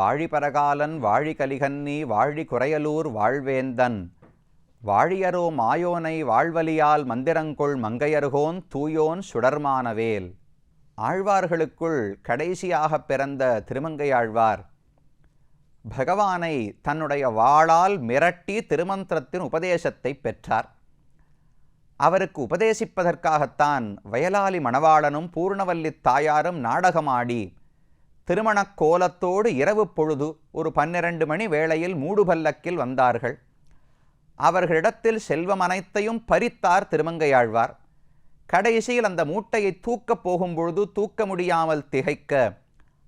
வாழி பரகாலன் வாழி கலிகன்னி வாழி குறையலூர் வாழ்வேந்தன் வாழியரோ மாயோனை வாழ்வலியால் மந்திரங்கொள் மங்கையர்கோன் தூயோன் சுடர்மானவேல். ஆழ்வார்களுக்குள் கடைசியாக பிறந்த திருமங்கையாழ்வார் பகவானை தன்னுடைய வாளால் மிரட்டி திருமந்திரத்தின் உபதேசத்தை பெற்றார். அவருக்கு உபதேசிப்பதற்காகத்தான் வயலாளி மணவாளனும் பூர்ணவல்லி தாயாரும் நாடகமாடி திருமணக் கோலத்தோடு இரவு பொழுது ஒரு 12 மணி வேளையில் மூடுபல்லக்கில் வந்தார்கள். அவர்களிடத்தில் செல்வம் அனைத்தையும் பறித்தார் திருமங்கையாழ்வார். கடைசியில் அந்த மூட்டையை தூக்கப் போகும்பொழுது தூக்க முடியாமல் திகைக்க,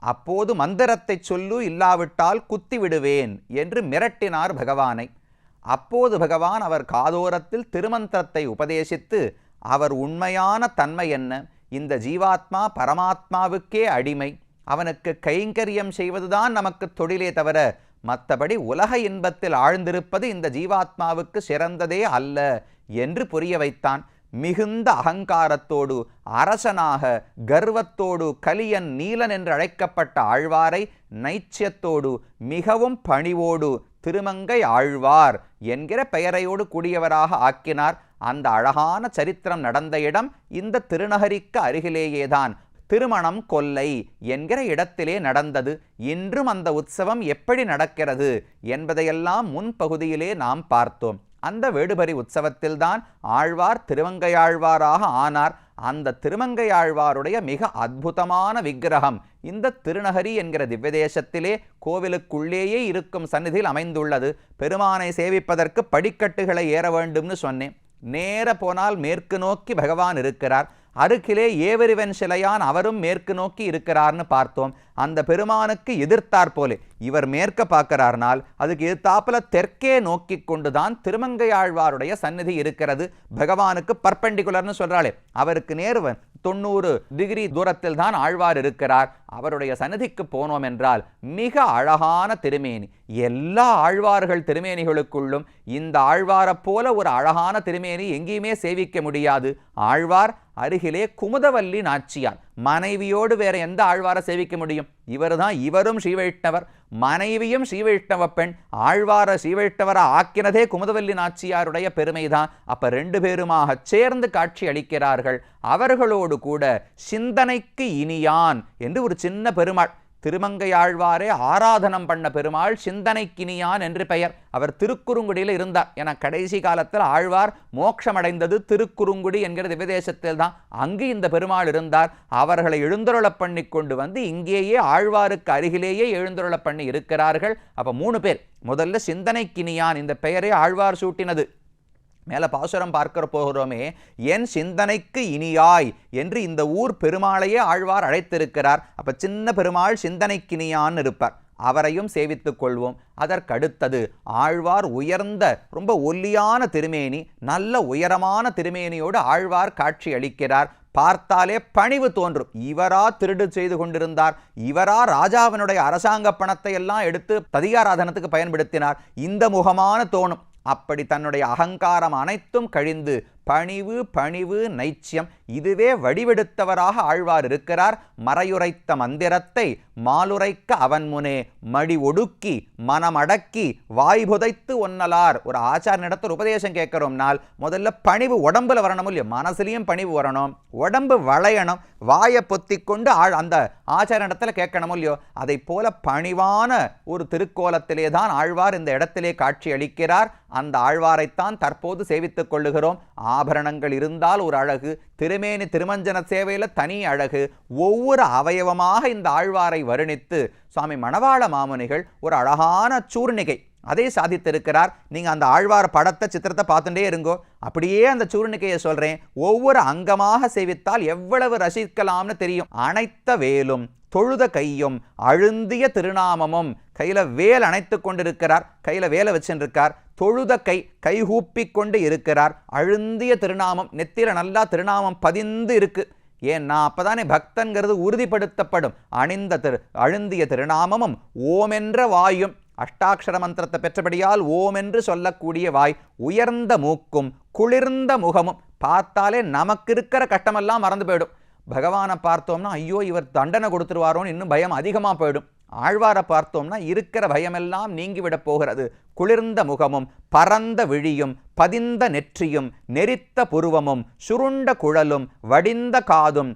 அப்போது மந்திரத்தை சொல்லு, இல்லாவிட்டால் குத்தி விடுவேன் என்று மிரட்டினார் பகவானை. அப்போது பகவான் அவர் காதோரத்தில் திருமந்திரத்தை உபதேசித்து, அவர் உண்மையான தன்மை என்ன, இந்த ஜீவாத்மா பரமாத்மாவுக்கே அடிமை, அவனுக்கு கைங்கரியம் செய்வதுதான் நமக்கு தொழிலே தவிர மற்றபடி உலக இன்பத்தில் ஆழ்ந்திருப்பது இந்த ஜீவாத்மாவுக்கு சிறந்ததே அல்ல என்று புரிய வைத்தான். மிகுந்த அகங்காரத்தோடு அரசனாக கர்வத்தோடு கலியன் நீலன் என்று அழைக்கப்பட்ட ஆழ்வாரை நைச்சியத்தோடு மிகவும் பணிவோடு திருமங்கை ஆழ்வார் என்கிற பெயரையோடு கூடியவராக ஆக்கினார். அந்த அழகான சரித்திரம் நடந்த இடம் இந்த திருநகரிக்கு அருகிலேயேதான் திருமணம் கொல்லை என்கிற இடத்திலே நடந்தது. இன்றும் அந்த உற்சவம் எப்படி நடக்கிறது என்பதையெல்லாம் முன்பகுதியிலே நாம் பார்த்தோம். அந்த வேடுபரி உற்சவத்தில்தான் ஆழ்வார் திருமங்கையாழ்வாராக ஆனார். அந்த திருமங்கையாழ்வாருடைய மிக அற்புதமான விக்கிரகம் இந்த திருநகரி என்கிற திவ்யதேசத்திலே கோவிலுக்குள்ளேயே இருக்கும் சந்நிதியில் அமைந்துள்ளது. பெருமானை சேவிப்பதற்கு படிக்கட்டுகளை ஏற வேண்டும்னு சொன்னேன். நேர போனால் மேற்கு நோக்கி பகவான் இருக்கிறார். அருகிலே ஏவரிவன் சிலையான் அவரும் மேற்கு நோக்கி இருக்கிறார்னு பார்த்தோம். அந்த பெருமானுக்கு எதிர்த்தாற் போலே இவர் மேற்க பார்க்கிறார்னால் அதுக்கு எதிர்த்தாப்புல தெற்கே நோக்கி கொண்டுதான் திருமங்கையாழ்வாருடைய சந்நிதி இருக்கிறது. பகவானுக்கு பர்பெண்டிகுலர்னு சொல்றாளே, அவருக்கு நேர்வன் 90 டிகிரி தூரத்தில் தான் ஆழ்வார் இருக்கிறார். அவருடைய சந்நிதிக்கு போனோம் என்றால் மிக அழகான திருமேனி. எல்லா ஆழ்வார்கள் திருமேனிகளுக்குள்ளும் இந்த ஆழ்வாரை போல ஒரு அழகான திருமேனி எங்கேயுமே சேவிக்க முடியாது. ஆழ்வார் அருகிலே குமுதவல்லி நாச்சியார், மனைவியோடு வேற எந்த ஆழ்வாரை சேவிக்க முடியும்? இவரும் ஸ்ரீவைஷ்ணவர், மனைவியும் ஸ்ரீவைஷ்ணவ பெண். ஆழ்வார ஸ்ரீவைஷ்ணவரை ஆக்கினதே குமுதவல்லி நாச்சியாருடைய பெருமைதான். அப்ப 2 பேருமாக சேர்ந்து காட்சி அளிக்கிறார்கள். அவர்களோடு கூட சிந்தனைக்கு இனியான் என்று ஒரு சின்ன பெருமாள், திருமங்கையாழ்வாரே ஆராதனம் பண்ண பெருமாள் சிந்தனைக்கினியான் என்று பெயர். அவர் திருக்குறுங்குடியில் இருந்தார். என கடைசி காலத்தில் ஆழ்வார் மோட்சமடைந்தது திருக்குறுங்குடி என்கிற திவ்யதேசத்தில் தான். அங்கு இந்த பெருமாள் இருந்தார். அவர்களை எழுந்தருளப் பண்ணி கொண்டு வந்து இங்கேயே ஆழ்வாருக்கு அருகிலேயே எழுந்தருளப் பண்ணி இருக்கிறார்கள். அப்ப 3 பேர். முதல்ல சிந்தனைக்கினியான், இந்த பெயரே ஆழ்வார் சூட்டினது. மேல பாசுரம் பார்க்கிற போகிறோமே, என் சிந்தனைக்கு இனியாய் என்று இந்த ஊர் பெருமாளையே ஆழ்வார் அழைத்திருக்கிறார். அப்ப சின்ன பெருமாள் சிந்தனைக்கினியான் இருப்பார். அவரையும் சேவித்துக் கொள்வோம். அதற்கடுத்தது ஆழ்வார் உயர்ந்த ரொம்ப ஒல்லியான திருமேனி, நல்ல உயரமான திருமேனியோடு ஆழ்வார் காட்சி அளிக்கிறார். பார்த்தாலே பணிவு தோன்றும். இவரா திருடு செய்து கொண்டிருந்தார்? இவரா ராஜாவினுடைய அரசாங்க பணத்தை எல்லாம் எடுத்து ததியாராதனத்துக்கு பயன்படுத்தினார்? இந்த முகமான தோணும். அப்படி தன்னுடைய அகங்காரம் அனைத்தும் கழிந்து பணிவு நைச்சியம் இதுவே வடிவெடுத்தவராக ஆழ்வார் இருக்கிறார். மறையுரைத்த மந்திரத்தை மாலுரைக்க அவன் முனே மடி ஒடுக்கி மனமடக்கி வாய்புதைத்து ஒன்னலார். ஒரு ஆச்சாரனிடத்தில் உபதேசம் கேட்கிறோம்னால் முதல்ல பணிவு உடம்புல வரணும் இல்லையோ, மனசுலையும் பணிவு வரணும், உடம்பு வளையணும், வாயை பொத்தி கொண்டு அந்த ஆச்சாரனிடத்தில் கேட்கணும் இல்லையோ. அதை போல பணிவான ஒரு திருக்கோலத்திலே தான் ஆழ்வார் இந்த இடத்திலே காட்சி அளிக்கிறார். அந்த ஆழ்வாரைத்தான் தற்போது சேவித்துக் கொள்ளுகிறோம். ஆபரணங்கள் இருந்தால் ஒரு அழகு, திருமேனி திருமஞ்சன சேவையில தனி அழகு. ஒவ்வொரு அவயவமாக இந்த ஆழ்வாரை வருணித்து சுவாமி மணவாள மாமுனிகள் ஒரு அழகான சூர்ணிகை அதை சாதித்திருக்கிறார். நீங்க அந்த ஆழ்வார் படத்தை சித்திரத்தை பார்த்துட்டே இருங்கோ. அப்படியே அந்த சூர்ணிகையை சொல்றேன். ஒவ்வொரு அங்கமாக சேவித்தால் எவ்வளவு ரசிக்கலாம்னு தெரியும். அனைத்த வேலும் தொழுத கையும் அழுந்திய திருநாமமும், கையில வேல் அணைத்து கொண்டிருக்கிறார், கையில வேலை வச்சுருக்கார். தொழுத கைகூப்பி கொண்டு இருக்கிறார். அழுந்திய திருநாமம், நெத்தியில நல்லா திருநாமம் பதிந்து இருக்கு. ஏன்னா அப்பதானே பக்தன்கிறது உறுதிப்படுத்தப்படும். அழுந்திய திருநாமமும் ஓமென்ற வாயும், அஷ்டாட்சர மந்திரத்தை பெற்றபடியால் ஓம் என்று சொல்லக்கூடிய வாய், உயர்ந்த மூக்கும் குளிர்ந்த முகமும். பார்த்தாலே நமக்கு இருக்கிற கஷ்டமெல்லாம் மறந்து போயிடும். பகவானை பார்த்தோம்னா ஐயோ இவர் தண்டனை கொடுத்துருவாரோன்னு இன்னும் பயம் அதிகமாக போயிடும். ஆழ்வாரை பார்த்தோம்னா இருக்கிற பயமெல்லாம் நீங்கிவிடப் போகிறது. குளிர்ந்த முகமும் பரந்த விழியும் பதிந்த நெற்றியும் நெரித்த புருவமும் சுருண்ட குழலும் வடிந்த காதும்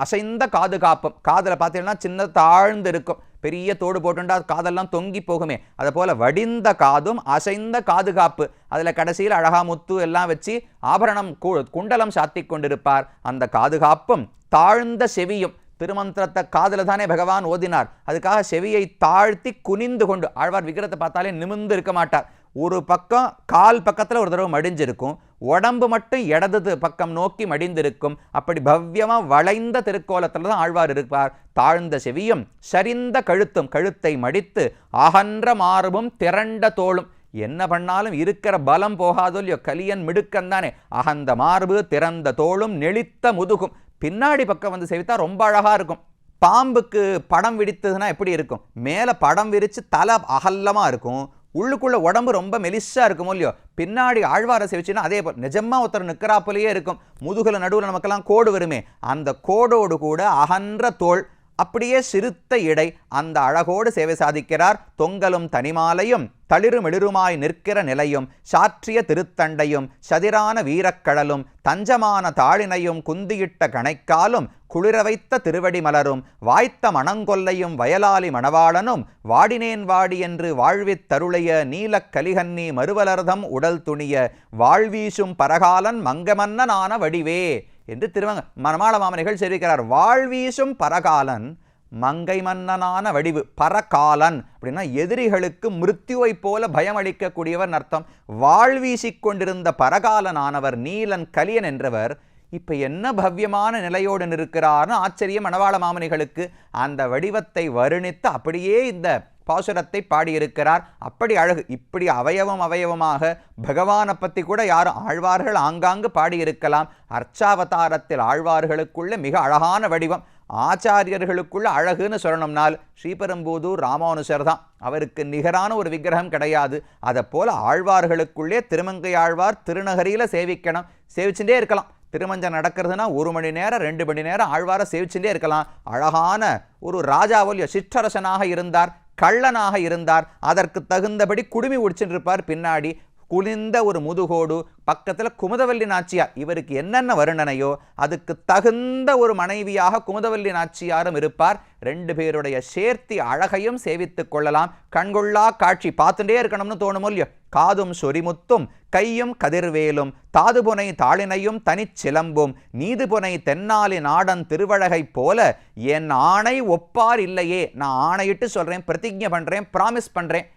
அசைந்த காது காப்பும். காதில் பார்த்தீங்கன்னா சின்ன தாழ்ந்து இருக்கும், பெரிய தோடு போட்டுண்டா காதெல்லாம் தொங்கி போகுமே, அதை போல வடிந்த காதும் அசைந்த காது காப்பு. அதில் கடைசியில் அழகா முத்து எல்லாம் வச்சு ஆபரணம் குண்டலம் சாத்தி கொண்டிருப்பார். அந்த காது காப்பும் தாழ்ந்த செவியும். திருமந்திரத்தை காதில் தானே பகவான் ஓதினார், அதுக்காக செவியை தாழ்த்தி குனிந்து கொண்டு. ஆழ்வார் விக்கிரத்தை பார்த்தாலே நிமிர்ந்து இருக்க மாட்டார். ஒரு பக்கம் கால் பக்கத்தில் ஒரு தடவை மடிஞ்சிருக்கும், உடம்பு மட்டும் இடது பக்கம் நோக்கி மடிந்திருக்கும். அப்படி பவ்யமாக வளைந்த திருக்கோலத்தில் தான் ஆழ்வார் இருப்பார். தாழ்ந்த செவியும் சரிந்த கழுத்தும், கழுத்தை மடித்து அகன்ற மார்பும் திரண்ட தோளும். என்ன பண்ணாலும் இருக்கிற பலம் போகாதோ இல்லையோ, கலியன் மிடுக்கன் தானே. அகந்த மார்பு திறந்த தோளும் நெளித்த முதுகும். பின்னாடி பக்கம் வந்து சேவித்தா ரொம்ப அழகா இருக்கும். பாம்புக்கு படம் விரித்ததுன்னா எப்படி இருக்கும்? மேலே படம் விரித்து தலை அகல்லமா இருக்கும், உள்ளுக்குள்ள உடம்பு ரொம்ப மெலிசா இருக்குமோ இல்லையோ. பின்னாடி ஆழ்வாரை சேவிச்சுன்னா அதே போல் நிஜமா ஒருத்தர் நிற்கிறாப்புலையே இருக்கும். முதுகுல நடுவில் நமக்கெல்லாம் கோடு வருமே, அந்த கோடோடு கூட அகன்ற தோள், அப்படியே சிறுத்த இடை, அந்த அழகோடு சேவை சாதிக்கிறார். தொங்கலும் தனிமாலையும் தளிருமிளிருமாய் நிற்கிற நிலையும் சாற்றிய திருத்தண்டையும் சதிரான வீரக்கடலும் தஞ்சமான தாளினையும் குந்தியிட்ட கணைக்காலும் குளிர வைத்த திருவடி மலரும் வாய்த்த மணங்கொல்லையும் வயலாலி மணவாளனும் வாடினேன் வாடி என்று வாழ்வித் தருளைய நீலக் கலிகன்னி மறுவலர்தம் உடல் துணிய வாழ்வீசும் பரகாலன் மங்கமன்னனான வடிவே என்று மணவாள மாமனிகள் தெரிவிக்கிறார். வாழ்வீசும் பரகாலன் மங்கை மன்னனான வடிவு. பரகாலன் அப்படின்னா எதிரிகளுக்கு மிருத்யுவை போல பயம் அளிக்கக்கூடியவர் அர்த்தம். வாழ்வீசிக் கொண்டிருந்த பரகாலனானவர் நீலன் கலியன் என்றவர் இப்ப என்ன பவ்யமான நிலையோடு இருக்கிறார்னு ஆச்சரியம் மணவாள மாமனிகளுக்கு. அந்த வடிவத்தை வருணித்து அப்படியே இந்த பாசுரத்தை பாடியிருக்கிறார். அப்படி அழகு. இப்படி அவயவமாக பகவானை பற்றி கூட யாரும் ஆழ்வார்கள் ஆங்காங்கு பாடியிருக்கலாம். அர்ச்சாவதாரத்தில் ஆழ்வார்களுக்குள்ள மிக அழகான வடிவம். ஆச்சாரியர்களுக்குள்ள அழகுன்னு சொல்லணும்னால் ஸ்ரீபெரும்புதூர் ராமானுஜர் தான். அவருக்கு நிகரான ஒரு விக்கிரகம் கிடையாது. அதை போல ஆழ்வார்களுக்குள்ளே திருமங்கை ஆழ்வார் திருநகரியில் சேவிக்கணும், சேவிச்சுட்டே இருக்கலாம். திருமஞ்சம் நடக்கிறதுனா 1 மணி நேரம் 2 மணி நேரம் ஆழ்வாரை சேவிச்சுட்டே இருக்கலாம். அழகான ஒரு ராஜாவல்ய சிற்றரசனாக இருந்தார், கள்ளனாக இருந்தார். அதற்கு தகுந்தபடி குடுமி உடிச்சுட்டு இருப்பார். பின்னாடி குளிர்ந்த ஒரு முதுகோடு, பக்கத்தில் குமுதவல்லி நாச்சியார். இவருக்கு என்னென்ன வருணனையோ அதுக்கு தகுந்த ஒரு மனைவியாக குமுதவல்லி நாச்சியாரும் இருப்பார். 2 பேருடைய சேர்த்தி அழகையும் சேவித்துக் கொள்ளலாம். கண்கொள்ளா காட்சி பார்த்துட்டே இருக்கணும்னு தோணுமோ இல்லையோ. காதும் சொரிமுத்தும் கையும் கதிர்வேலும் தாதுபுனை தாளினையும் தனிச்சிலம்பும் நீதுபுனை தென்னாலி நாடன் திருவழகை போல என் ஆணை ஒப்பார் இல்லையே. நான் ஆணையிட்டு சொல்றேன், பிரதிஜ்ஞை பண்றேன், பிராமிஸ் பண்றேன்,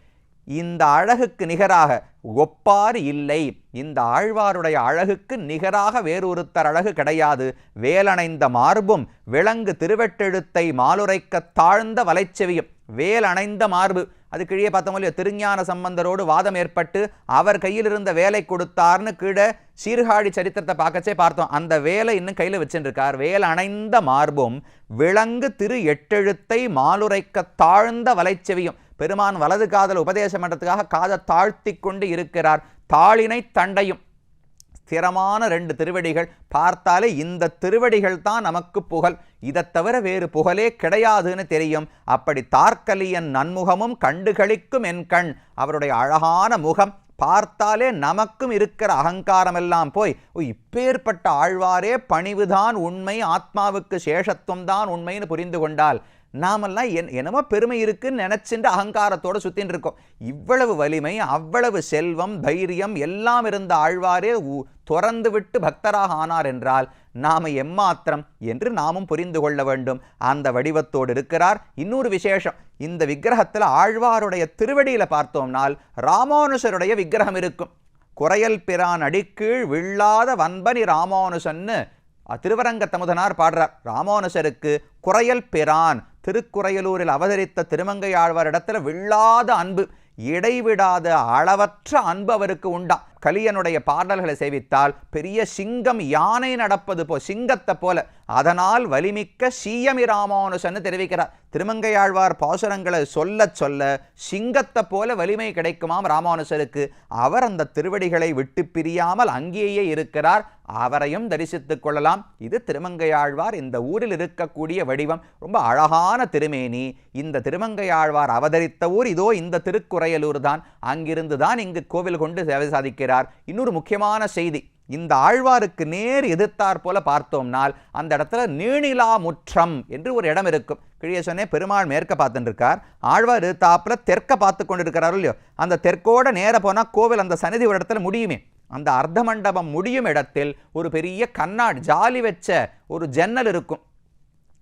இந்த அழகுக்கு நிகராக ஒப்பார் இல்லை. இந்த ஆழ்வாருடைய அழகுக்கு நிகராக வேறொருத்தர் அழகு கிடையாது. வேலணைந்த மார்பும் விலங்கு திருவெட்டெழுத்தை மாலுரைக்க தாழ்ந்த வலைச்செவியும். வேல் அணைந்த மார்பு, அது கீழே பார்த்தோம் இல்லையோ. திருஞான சம்பந்தரோடு வாதம் ஏற்பட்டு அவர் கையில் இருந்த வேலை கொடுத்தார்னு கீழே சீர்காழி சரித்திரத்தை பார்க்கச்சே பார்த்தோம். அந்த வேலை இன்னும் கையில் வச்சுருக்கார். வேல் அணைந்த மார்பும் விலங்கு திரு எட்டெழுத்தை மாலுரைக்க தாழ்ந்த வலைச்செவியும். பெருமான் வலது காதல் உபதேசம் பண்ணுறதுக்காக காதை தாழ்த்தி கொண்டு இருக்கிறார். தாளினை தண்டையும். ஸ்திரமான 2 திருவடிகள். பார்த்தாலே இந்த திருவடிகள் தான் நமக்கு புகழ், இதை தவிர வேறு புகழே கிடையாதுன்னு தெரியும். அப்படி தார்க்கலியன் நன்முகமும் கண்டுகளிக்கும் என் கண். அவருடைய அழகான முகம் பார்த்தாலே நமக்கும் இருக்கிற அகங்காரம் எல்லாம் போய் இப்பேற்பட்ட ஆழ்வாரே பணிவுதான் உண்மை, ஆத்மாவுக்கு சேஷத்துவம் தான் உண்மைன்னு புரிந்து கொண்டால் நாமெல்லாம் என்னமோ பெருமை இருக்குன்னு நினைச்சுட்டு அகங்காரத்தோடு சுத்தின்னு இருக்கோம். இவ்வளவு வலிமை, அவ்வளவு செல்வம், தைரியம் எல்லாம் இருந்த ஆழ்வாரே துறந்து விட்டு பக்தராக ஆனார் என்றால் நாம எம்மாத்திரம் என்று நாமும் புரிந்து கொள்ள வேண்டும். அந்த வடிவத்தோடு இருக்கிறார். இன்னொரு விசேஷம், இந்த விக்கிரகத்தில் ஆழ்வாருடைய திருவடியில பார்த்தோம்னால் ராமானுஷருடைய விக்கிரகம் இருக்கும். குறையல் பிரான் அடிக்கீழ் வில்லாத வன்பனி ராமானுஷன்னு திருவரங்க தமுதனார் பாடுறார். ராமானுஷருக்கு குறையல் பிரான், திருக்குறையலூரில் அவதரித்த திருமங்கை ஆழ்வார் இடத்துல வில்லாத அன்பு, இடைவிடாத அளவற்ற அன்பு அவருக்கு உண்டா. கலியனுடைய பாடல்களை சேவித்தால் பெரிய சிங்கம் யானை நடப்பது சிங்கத்தை போல, அதனால் வலிமிக்க சீயமி ராமானுசன்னு தெரிவிக்கிறார். திருமங்கையாழ்வார் பாசுரங்களை சொல்ல சொல்ல சிங்கத்தை போல வலிமை கிடைக்குமாம் ராமானுசருக்கு. அவர் அந்த திருவடிகளை விட்டு பிரியாமல் அங்கேயே இருக்கிறார். அவரையும் தரிசித்துக் கொள்ளலாம். இது திருமங்கையாழ்வார் இந்த ஊரில் இருக்கக்கூடிய வடிவம். ரொம்ப அழகான திருமேனி. இந்த திருமங்கையாழ்வார் அவதரித்த ஊர் இதோ இந்த திருக்குறையலூர் தான். அங்கிருந்து தான் இங்கு கோவில் கொண்டு சேவை சாதிக்கிறார். இன்னொரு முக்கியமான செய்தி, இந்த ஆழ்வாருக்கு நேர் எதிர்த்தார் போல பார்த்தோம்னால் அந்த இடத்துல நீணிலா முற்றம் என்று ஒரு இடம் இருக்கும். கிழிய சொன்னே பெருமாள் மேற்க பார்த்துட்டு இருக்கார், ஆழ்வார் எதிர்த்தாப்புல தெற்க பார்த்து கொண்டு இருக்கிறாரோ இல்லையோ, அந்த தெற்கோட நேர போனால் கோவில் அந்த சன்னிதி ஒரு இடத்துல முடியுமே. அந்த அர்த்த மண்டபம் முடியும் இடத்தில் ஒரு பெரிய கண்ணாடி ஜாலி வச்ச ஒரு ஜன்னல் இருக்கும்.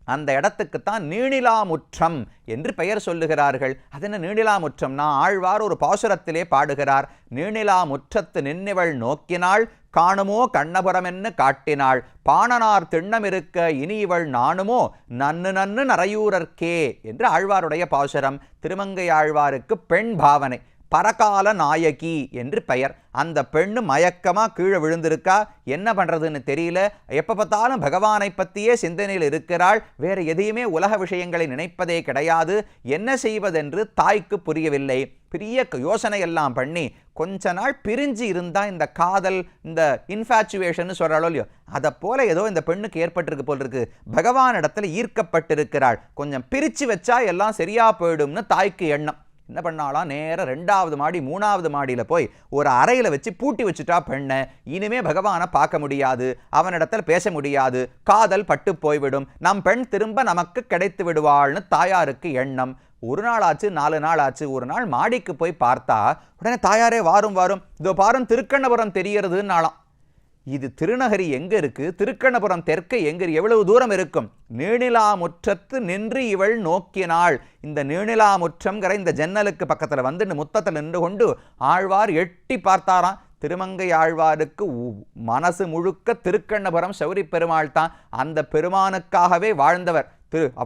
அந்த இடத்துக்குத்தான் நீணிலாமுற்றம் என்று பெயர் சொல்லுகிறார்கள். அது என்ன நீணிலாமுற்றம்னா, ஆழ்வார் ஒரு பாசுரத்திலே பாடுகிறார், நீணிலாமுற்றத்து நின்னிவள் நோக்கினாள் காணுமோ கண்ணபுரமென்னு காட்டினாள் பாணனார் திண்ணமிருக்க இனி இவள் நாணுமோ நன்னு நன்னு நரையூரர்க்கே என்று ஆழ்வாருடைய பாசுரம். திருமங்கை ஆழ்வாருக்கு பெண் பாவனை, பரகால நாயகி என்று பெயர். அந்த பெண்ணு மயக்கமாக கீழே விழுந்திருக்கா, என்ன பண்ணுறதுன்னு தெரியல, எப்போ பார்த்தாலும் பகவானை பற்றியே சிந்தனையில் இருக்கிறாள், வேறு எதையுமே உலக விஷயங்களை நினைப்பதே கிடையாது. என்ன செய்வதென்று தாய்க்கு புரியவில்லை. பெரிய யோசனை எல்லாம் பண்ணி கொஞ்ச நாள் பிரிஞ்சு இருந்தால் இந்த காதல், இந்த இன்ஃபேச்சுவேஷன் சொல்கிறாளோ இல்லையோ, அதை போல ஏதோ இந்த பெண்ணுக்கு ஏற்பட்டிருக்கு போல் இருக்கு. பகவான் இடத்துல ஈர்க்கப்பட்டிருக்கிறாள், கொஞ்சம் பிரித்து வச்சா எல்லாம் சரியா போயிடும்னு தாய்க்கு எண்ணம். என்ன பண்ணாலாம், நேரம் 2வது மாடி 3வது மாடியில் போய் ஒரு அறையில் வச்சு பூட்டி வச்சுட்டா பெண்ணை. இனிமே பகவானை பார்க்க முடியாது, அவனிடத்துல பேச முடியாது, காதல் பட்டு போய்விடும், நம் பெண் திரும்ப நமக்கு கிடைத்து விடுவாள்னு தாயாருக்கு எண்ணம். ஒரு நாள் ஆச்சு, 4 நாள் ஆச்சு. ஒரு நாள் மாடிக்கு போய் பார்த்தா உடனே தாயாரே வாரும் வாரும் இதோ பாரும் திருக்கண்ணபுரம் தெரியறதுன்னாலாம். இது திருநகரி எங்க இருக்கு, திருக்கண்ணபுரம் தெற்கே எங்க, எவ்வளவு தூரம் இருக்கும்? நீணிலாமுற்றத்து நின்று இவள் நோக்கினாள். இந்த நீணிலாமுற்றம்ங்கிற இந்த ஜன்னலுக்கு பக்கத்துல வந்து முத்தத்தில் நின்று கொண்டு ஆழ்வார் எட்டி பார்த்தாராம். திருமங்கை ஆழ்வாருக்கு மனசு முழுக்க திருக்கண்ணபுரம் சௌரி பெருமாள் தான். அந்த பெருமானுக்காகவே வாழ்ந்தவர்.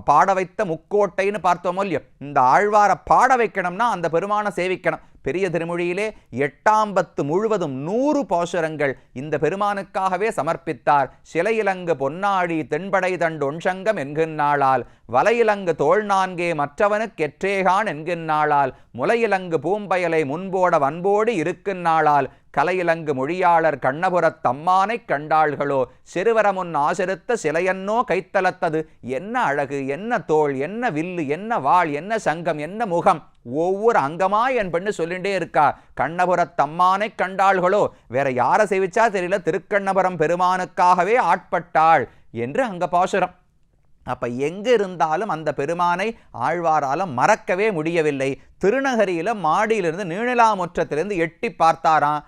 பாட வைத்த முக்கோட்டைன்னு பார்த்தோமோ இல்லையோ, இந்த ஆழ்வாரை பாட வைக்கணும்னா அந்த பெருமானை சேவிக்கணும். பெரிய திருமொழியிலே 8ஆம் பத்து முழுவதும் 100 பாசுரங்கள் இந்த பெருமானுக்காகவே சமர்ப்பித்தார். சிலையிலங்கு பொன்னாடி தென்படை தண்டு ஒன்சங்கம் என்கின்றாளால், வலையிலங்கு தோல் 4 மற்றவனுக்கு எற்றேகான் என்கின்றாளால், முலையிலங்கு பூம்பயலை முன்போட வன்போடு இருக்கின்றாளால், கலையிலங்கு மொழியாளர் கண்ணபுரத் தம்மானை கண்டாள்களோ, சிறுவரமுன் ஆசிரித்த சிலையன்னோ கைத்தலத்தது. என்ன அழகு, என்ன தோள், என்ன வில்லு, என்ன வாள், என்ன சங்கம், என்ன முகம், ஒவ்வொரு அங்கமா என் பெண்ணு சொல்லிண்டே இருக்கா. கண்ணபுரத் தம்மானை கண்டாள்களோ, வேற யாரை சேவிச்சா தெரியல, திருக்கண்ணபுரம் பெருமானுக்காகவே ஆட்பட்டாள் என்று அங்க பாசுரம். அப்ப எங்க இருந்தாலும் அந்த பெருமானை ஆழ்வாரால மறக்கவே முடியவில்லை. திருநகரியில மாடியிலிருந்து நீணிலாமுற்றத்திலிருந்து எட்டி பார்த்தாராம்.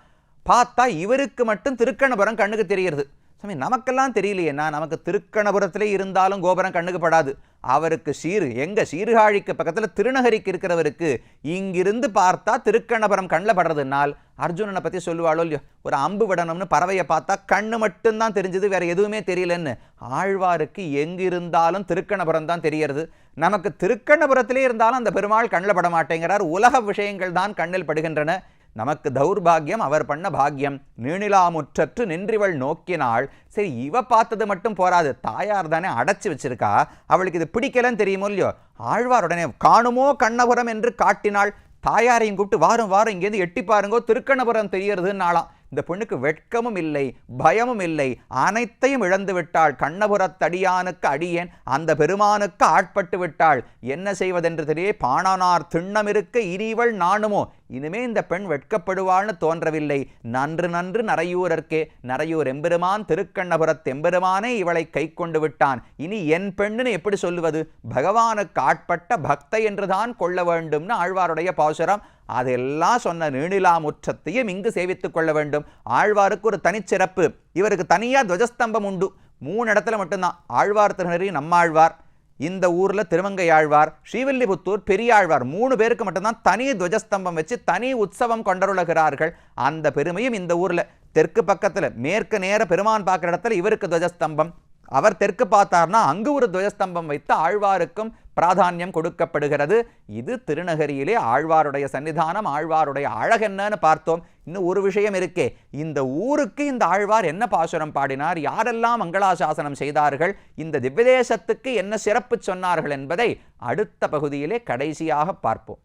பார்த்தா இவருக்கு மட்டும் திருக்கண்ணபுரம் கண்ணுக்கு தெரிகிறது. சாமி நமக்கெல்லாம் தெரியலையேன்னா, நமக்கு திருக்கண்ணபுரத்திலே இருந்தாலும் கோபுரம் கண்ணுக்கு படாது. அவருக்கு எங்க சீர்காழிக்கு பக்கத்தில் திருநகரிக்கு இருக்கிறவருக்கு இங்கிருந்து பார்த்தா திருக்கண்ணபுரம் கண்ணில் படுறதுனால் அர்ஜுனனை பற்றி சொல்லுவாளோ இல்லையோ, ஒரு அம்பு விடணும்னு பறவையை பார்த்தா கண்ணு மட்டும்தான் தெரிஞ்சது, வேற எதுவுமே தெரியலன்னு. ஆழ்வாருக்கு எங்கு இருந்தாலும் திருக்கண்ணபுரம் தான் தெரியறது. நமக்கு திருக்கண்ணபுரத்திலே இருந்தாலும் அந்த பெருமாள் கண்ணில் பட மாட்டேங்கிறார். உலக விஷயங்கள் தான் கண்ணில் படுகின்றன. நமக்கு தௌர்பாகியம், அவர் பண்ண பாக்கியம். நீணிலாமுற்றற்று நின்றிவள் நோக்கினாள். சரி, இவ பார்த்தது மட்டும் போராது, தாயார் தானே அடைச்சி வச்சிருக்கா, அவளுக்கு இது பிடிக்கலன்னு தெரியுமோ இல்லையோ. ஆழ்வார் உடனே காணுமோ கண்ணபுரம் என்று காட்டினாள். தாயாரையும் கூப்பிட்டு வாரும் வாரும் இங்கேருந்து எட்டி பாருங்கோ திருக்கண்ணபுரம் தெரியறதுன்னாலாம். இந்த பெண்ணுக்கு வெட்கமும் இல்லை, பயமும் இல்லை, அனைத்தையும் இழந்து விட்டாள். கண்ணபுரத்தடியானுக்கு அடியேன், அந்த பெருமானுக்கு ஆட்பட்டு விட்டாள். என்ன செய்வதென்று தெரிய பாணனார் திண்ணமிருக்க இனிவள் நாணுமோ. இனிமே இந்த பெண் வெட்கப்படுவாள்னு தோன்றவில்லை. நன்று நன்று நரையூரர்க்கே, நரையூர் எம்பெருமான் திருக்கண்ணபுரத் எம்பெருமானே இவளை கை கொண்டு விட்டான். இனி என் பெண்ணுன்னு எப்படி சொல்லுவது? பகவானுக்கு ஆட்பட்ட பக்தை என்றுதான் கொள்ள வேண்டும்னு ஆழ்வாருடைய பாசுரம். அதெல்லாம் சொன்ன நீணிலாமுற்றத்தையும் இங்கு சேவித்துக் கொள்ள வேண்டும். ஆழ்வாருக்கு ஒரு தனிச்சிறப்பு. இவருக்கு தனியா துவஜஸ்தம்பம் உண்டு. 3 இடத்துல மட்டும்தான். ஆழ்வார் திருநெறி நம்மாழ்வார், இந்த ஊர்ல திருமங்கை ஆழ்வார், ஸ்ரீவில்லிபுத்தூர் பெரியாழ்வார், 3 பேருக்கு மட்டும்தான் தனி துவஜஸ்தம்பம் வச்சு தனி உற்சவம் கொண்டருளுகிறார்கள். அந்த பெருமையும் இந்த ஊர்ல தெற்கு பக்கத்துல மேற்கு நேர பெருமான் பார்க்குற இடத்துல இவருக்கு துவஜஸ்தம்பம். அவர் தெற்கு பார்த்தார்னா அங்கு ஒரு துவஜஸ்தம்பம் வைத்து ஆழ்வாருக்கும் பிராதானியம் கொடுக்கப்படுகிறது. இது திருநகரியிலே ஆழ்வாருடைய சன்னிதானம். ஆழ்வாருடைய அழகென்னன்னு பார்த்தோம். இன்னும் ஒரு விஷயம் இருக்கே, இந்த ஊருக்கு இந்த ஆழ்வார் என்ன பாசுரம் பாடினார், யாரெல்லாம் மங்களாசாசனம் செய்தார்கள், இந்த திவ்யதேசத்துக்கு என்ன சிறப்பு சொன்னார்கள் என்பதை அடுத்த பகுதியிலே கடைசியாக பார்ப்போம்.